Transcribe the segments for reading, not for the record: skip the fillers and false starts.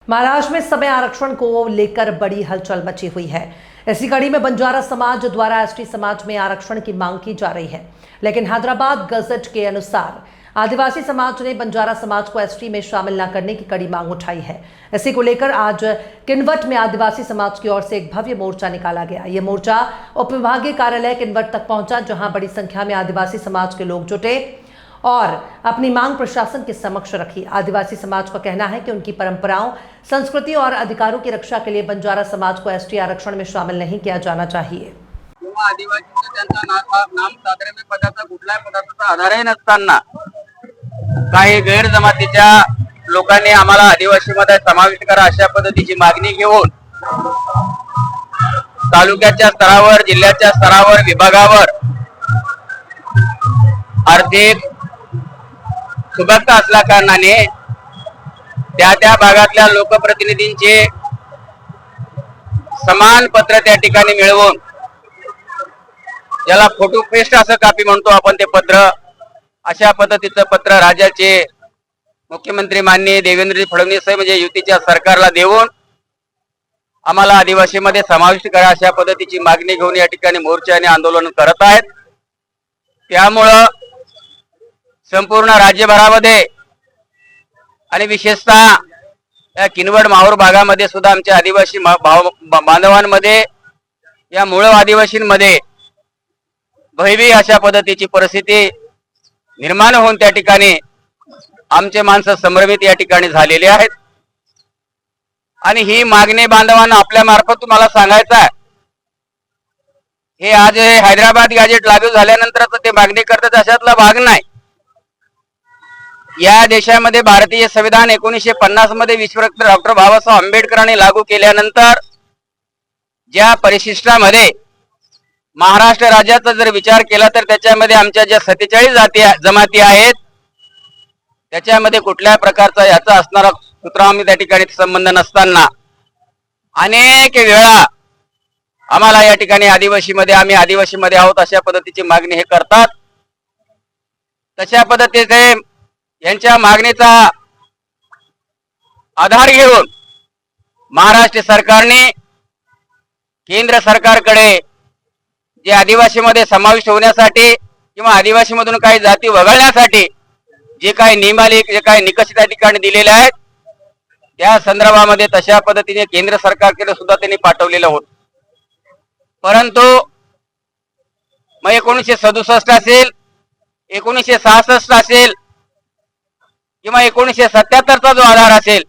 महाराष्ट्र में समय आरक्षण को लेकर बड़ी हलचल मची हुई है। इसी कड़ी में बंजारा समाज द्वारा एसटी समाज में आरक्षण की मांग की जा रही है, लेकिन हैदराबाद गजट के अनुसार आदिवासी समाज ने बंजारा समाज को एसटी में शामिल न करने की कड़ी मांग उठाई है। इसी को लेकर आज किनवट में आदिवासी समाज की ओर से एक भव्य मोर्चा निकाला गया। ये मोर्चा उप विभागीय कार्यालय किनवट तक पहुंचा, जहां बड़ी संख्या में आदिवासी समाज के लोग जुटे और अपनी मांग प्रशासन के समक्ष रखी। आदिवासी समाज का कहना है कि उनकी परंपराओं, संस्कृति और अधिकारों की रक्षा के लिए बंजारा समाज को एसटी आरक्षण में शामिल नहीं किया जाना चाहिए। आदिवासी नाम साधारण पदाचा कुठल्याही पदार्थाचा आधारही नसताना काही गैर जमातीच्या लोकांनी आम्हाला आदिवासीमध्ये समाविष्ट करा अशा पद्धतीची मागणी घेऊन तालुक्याच्या स्तरावर, जिल्ह्याच्या स्तरावर, विभागावर आर्थिक सुबत्ता असल्या कारणाने त्या भागातल्या लोकप्रतिनिधींचे समान पत्र त्या ठिकाणी मिळवून, ज्याला फोटो पेस्ट असं कापी म्हणतो आपण, ते पत्र, अशा पद्धतीचं पत्र राज्याचे मुख्यमंत्री माननीय देवेंद्र फडणवीस म्हणजे युतीच्या सरकारला देऊन आम्हाला आदिवासीमध्ये समाविष्ट करा अशा पद्धतीची मागणी घेऊन या ठिकाणी मोर्चा आणि आंदोलन करत आहेत। त्यामुळं संपूर्ण राज्यभरामध्ये आणि विशेषतः या किनवट माहूर भागामध्ये सुद्धा आमच्या आदिवासी बांधवांमध्ये, या मूळ आदिवासींमध्ये भयभीत अशा पद्धतीची परिस्थिती निर्माण होऊन त्या ठिकाणी आमचे माणसं संभ्रमित या ठिकाणी झालेले आहेत। आणि ही मागणी बांधवांना आपल्या मार्फत तुम्हाला सांगायचं आहे, हे आज हैदराबाद गॅजेट लागू झाल्यानंतरच ते मागणी करतात अशातला भाग नाही। या देशामध्ये भारतीय संविधान 1950 मध्ये विश्वरत्न डॉक्टर बाबासाहेब आंबेडकरांनी लागू केल्यानंतर ज्या परिशिष्टामध्ये महाराष्ट्र राज्याचा जर विचार केला तर त्याच्यामध्ये आमच्या ज्या 47 जमाती आहेत त्याच्यामध्ये कुठल्या प्रकारचा याचा असणारा सूत्रांनी त्या ठिकाणी संबंध नसताना अनेक वेळा आम्हाला या ठिकाणी आम्ही आदिवासीमध्ये आहोत अशा पद्धतीची मागणी हे करतात। तशा पद्धतीने यांच्या मागणीचा आधार घेऊन महाराष्ट्र सरकारने केंद्र सरकारकडे जे आदिवासीमध्ये समाविष्ट होण्यासाठी किंवा आदिवासीमधून काही जाती वगळण्यासाठी जे काही नियमावली, जे काही निकष त्या ठिकाणी दिलेले आहेत त्या संदर्भामध्ये तशा पद्धतीने केंद्र सरकारकडे सुद्धा त्यांनी पाठवलेलं होतं। परंतु मग 1967 असेल, 1966 असेल किंवा 1977चा जो आधार असेल,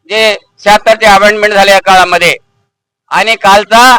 जे 76चे अमेंडमेंट झाले या काळामध्ये, आणि कालचा